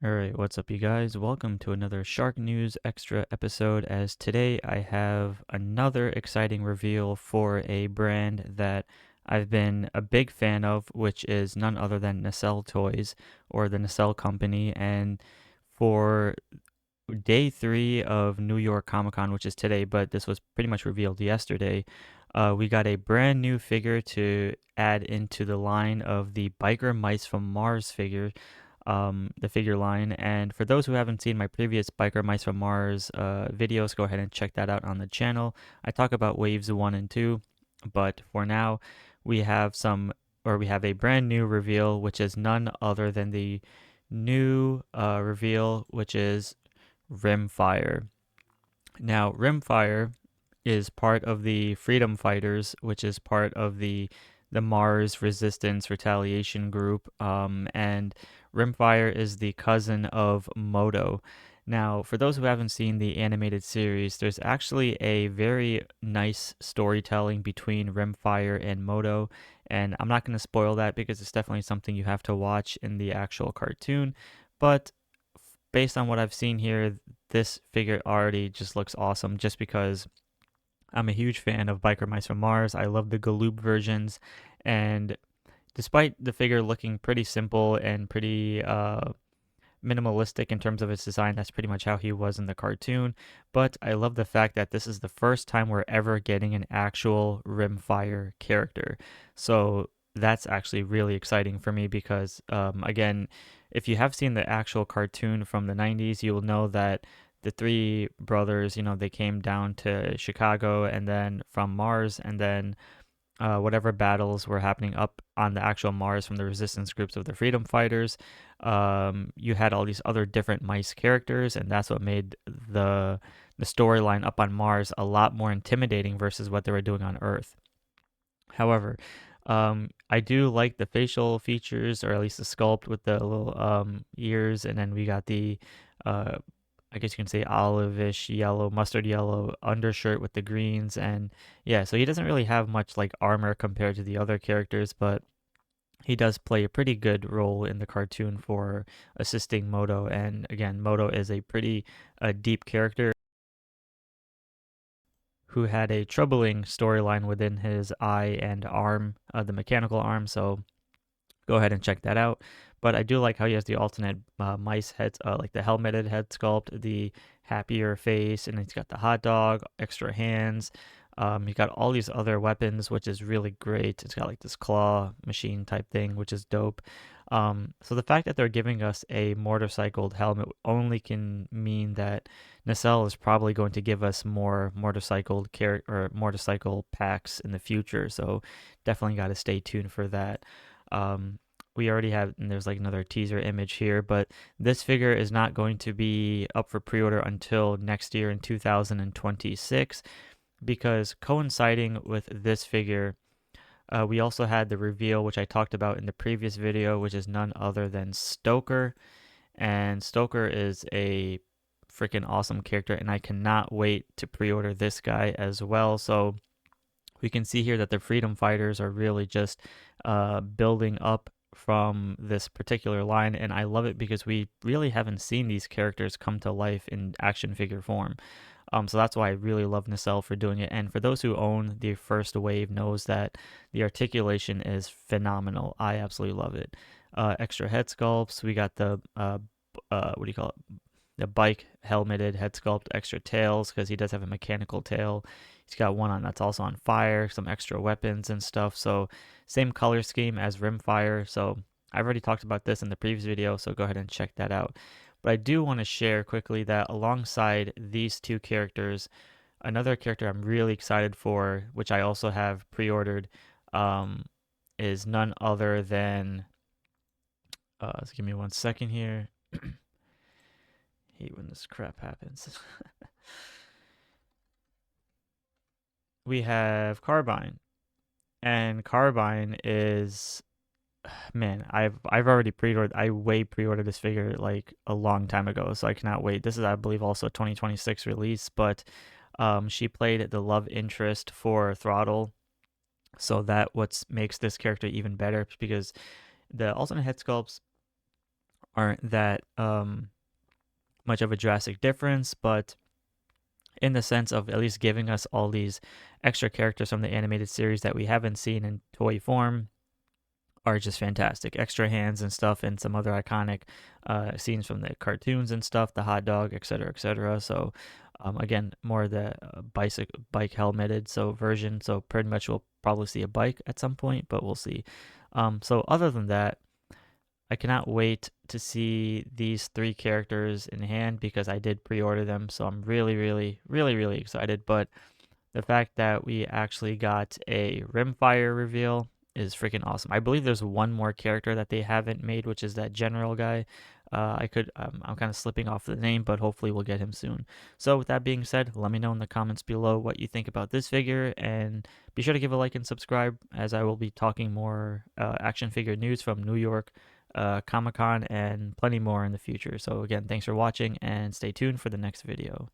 Alright, what's up you guys? Welcome to another SHARKNEWZ XTRA episode, as today I have another exciting reveal for a brand that I've been a big fan of, which is none other than Nacelle Toys, or the Nacelle Company. And for day 3 of New York Comic Con, which is today, but this was pretty much revealed yesterday, we got a brand new figure to add into the line of the Biker Mice from Mars figure, the figure line. And for those who haven't seen my previous Biker Mice from Mars videos, go ahead and check that out on the channel. I talk about waves 1 and 2, but for now, we have we have a brand new reveal, which is none other than the new reveal, which is Rimfire. Now, Rimfire is part of the Freedom Fighters, which is part of the Mars Resistance Retaliation group, and Rimfire is the cousin of Moto. Now, for those who haven't seen the animated series, there's actually a very nice storytelling between Rimfire and Moto, and I'm not going to spoil that because it's definitely something you have to watch in the actual cartoon. But based on what I've seen here, this figure already just looks awesome just because I'm a huge fan of Biker Mice from Mars. I love the Galoob versions, and despite the figure looking pretty simple and pretty minimalistic in terms of its design, that's pretty much how he was in the cartoon. But I love the fact that this is the first time we're ever getting an actual Rimfire character. So that's actually really exciting for me because, again, if you have seen the actual cartoon from the 90s, you will know that the three brothers, they came down to Chicago and then from Mars, and then whatever battles were happening up on the actual Mars from the resistance groups of the freedom fighters. You had all these other different mice characters, and that's what made the storyline up on Mars a lot more intimidating versus what they were doing on Earth. However, I do like the facial features, or at least the sculpt with the little ears, and then we got the uh, I guess you can say olive-ish yellow, mustard yellow undershirt with the greens. And yeah, so he doesn't really have much like armor compared to the other characters, but he does play a pretty good role in the cartoon for assisting Moto. And again, Moto is a pretty deep character who had a troubling storyline within his eye and arm, the mechanical arm. So go ahead and check that out. But I do like how he has the alternate mice heads, like the helmeted head sculpt, the happier face, and he's got the hot dog, extra hands. He got all these other weapons, which is really great. It's got like this claw machine type thing, which is dope. So the fact that they're giving us a motorcycled helmet only can mean that Nacelle is probably going to give us more motorcycled or motorcycle packs in the future. So definitely got to stay tuned for that. Um, we already have, and there's like another teaser image here, but this figure is not going to be up for pre-order until next year in 2026, because coinciding with this figure, we also had the reveal, which I talked about in the previous video, which is none other than Stoker. And Stoker is a freaking awesome character, and I cannot wait to pre-order this guy as well. So we can see here that the freedom fighters are really just building up from this particular line, and I love it because we really haven't seen these characters come to life in action figure form. So that's why I really love Nacelle for doing it. And for those who own the first wave knows that the articulation is phenomenal. I absolutely love it. Extra head sculpts. We got the what do you call it? The bike helmeted head sculpt, extra tails because he does have a mechanical tail. He's got one on that's also on fire, some extra weapons and stuff. So same color scheme as Rimfire. So I've already talked about this in the previous video, so go ahead and check that out. But I do want to share quickly that alongside these two characters, another character I'm really excited for, which I also have pre-ordered, um, is none other than. So give me 1 second here. Hate when this crap happens. We have Carbine, and Carbine is, man, I've already pre-ordered. I way pre-ordered this figure like a long time ago, so I cannot wait. This is, I believe, also a 2026 release, but she played the love interest for Throttle, so that what makes this character even better because the alternate head sculpts aren't that much of a drastic difference, but in the sense of at least giving us all these extra characters from the animated series that we haven't seen in toy form are just fantastic. Extra hands and stuff, and some other iconic scenes from the cartoons and stuff, the hot dog, etc., etc. So, again, more of the bike helmeted version. So pretty much we'll probably see a bike at some point, but we'll see. So other than that, I cannot wait to see these three characters in hand because I did pre-order them. So I'm really, really, really, really excited. But the fact that we actually got a Rimfire reveal is freaking awesome. I believe there's one more character that they haven't made, which is that general guy. I'm kind of slipping off the name, but hopefully we'll get him soon. So with that being said, let me know in the comments below what you think about this figure, and be sure to give a like and subscribe, as I will be talking more action figure news from New York Comic Con and plenty more in the future. So again, thanks for watching, and stay tuned for the next video.